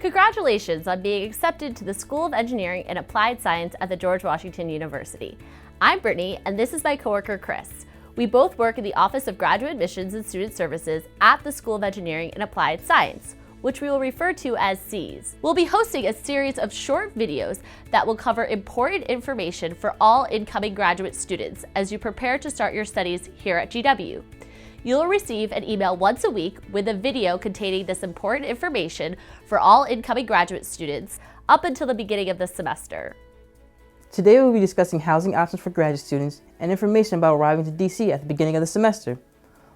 Congratulations on being accepted to the School of Engineering and Applied Science at the George Washington University. I'm Brittany, and this is my coworker Chris. We both work in the Office of Graduate Admissions and Student Services at the School of Engineering and Applied Science, which we will refer to as SEAS. We'll be hosting a series of short videos that will cover important information for all incoming graduate students as you prepare to start your studies here at GW. You'll receive an email once a week with a video containing this important information for all incoming graduate students up until the beginning of the semester. Today we'll be discussing housing options for graduate students and information about arriving to DC at the beginning of the semester.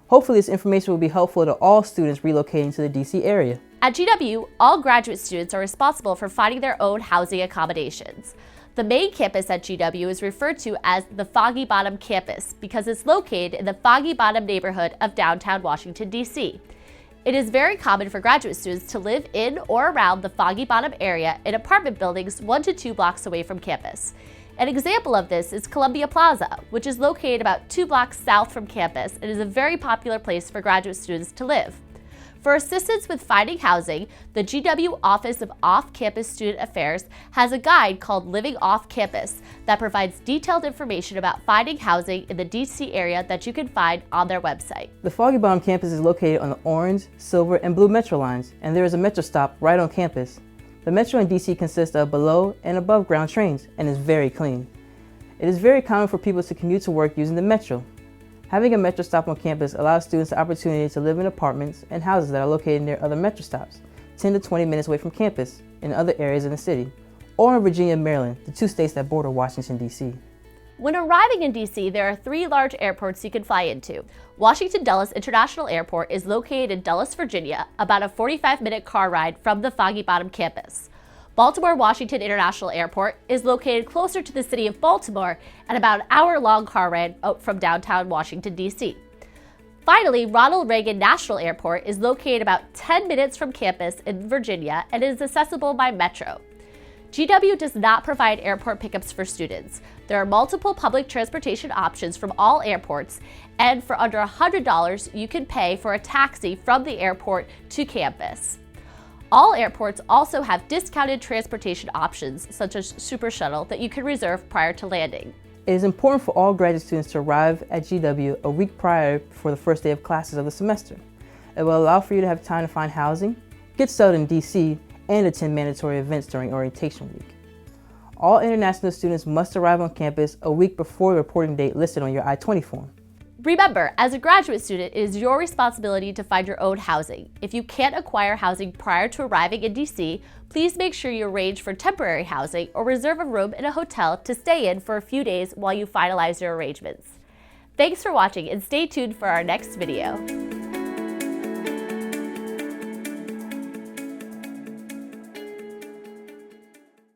Hopefully this information will be helpful to all students relocating to the DC area. At GW, all graduate students are responsible for finding their own housing accommodations. The main campus at GW is referred to as the Foggy Bottom campus because it's located in the Foggy Bottom neighborhood of downtown Washington, D.C. It is very common for graduate students to live in or around the Foggy Bottom area in apartment buildings 1 to 2 blocks away from campus. An example of this is Columbia Plaza, which is located about 2 blocks south from campus and is a very popular place for graduate students to live. For assistance with finding housing, the GW Office of Off-Campus Student Affairs has a guide called Living Off Campus that provides detailed information about finding housing in the DC area that you can find on their website. The Foggy Bottom campus is located on the orange, silver, and blue metro lines, and there is a metro stop right on campus. The metro in DC consists of below and above ground trains and is very clean. It is very common for people to commute to work using the metro. Having a metro stop on campus allows students the opportunity to live in apartments and houses that are located near other metro stops, 10 to 20 minutes away from campus, in other areas in the city, or in Virginia and Maryland, the 2 states that border Washington, D.C. When arriving in DC, there are 3 large airports you can fly into. Washington Dulles International Airport is located in Dulles, Virginia, about a 45-minute car ride from the Foggy Bottom campus. Baltimore-Washington International Airport is located closer to the city of Baltimore and about an hour-long car ride out from downtown Washington, D.C. Finally, Ronald Reagan National Airport is located about 10 minutes from campus in Virginia and is accessible by metro. GW does not provide airport pickups for students. There are multiple public transportation options from all airports, and for under $100, you can pay for a taxi from the airport to campus. All airports also have discounted transportation options, such as Super Shuttle, that you can reserve prior to landing. It is important for all graduate students to arrive at GW a week prior for the first day of classes of the semester. It will allow for you to have time to find housing, get settled in DC, and attend mandatory events during orientation week. All international students must arrive on campus a week before the reporting date listed on your I-20 form. Remember, as a graduate student, it is your responsibility to find your own housing. If you can't acquire housing prior to arriving in DC, please make sure you arrange for temporary housing or reserve a room in a hotel to stay in for a few days while you finalize your arrangements. Thanks for watching and stay tuned for our next video.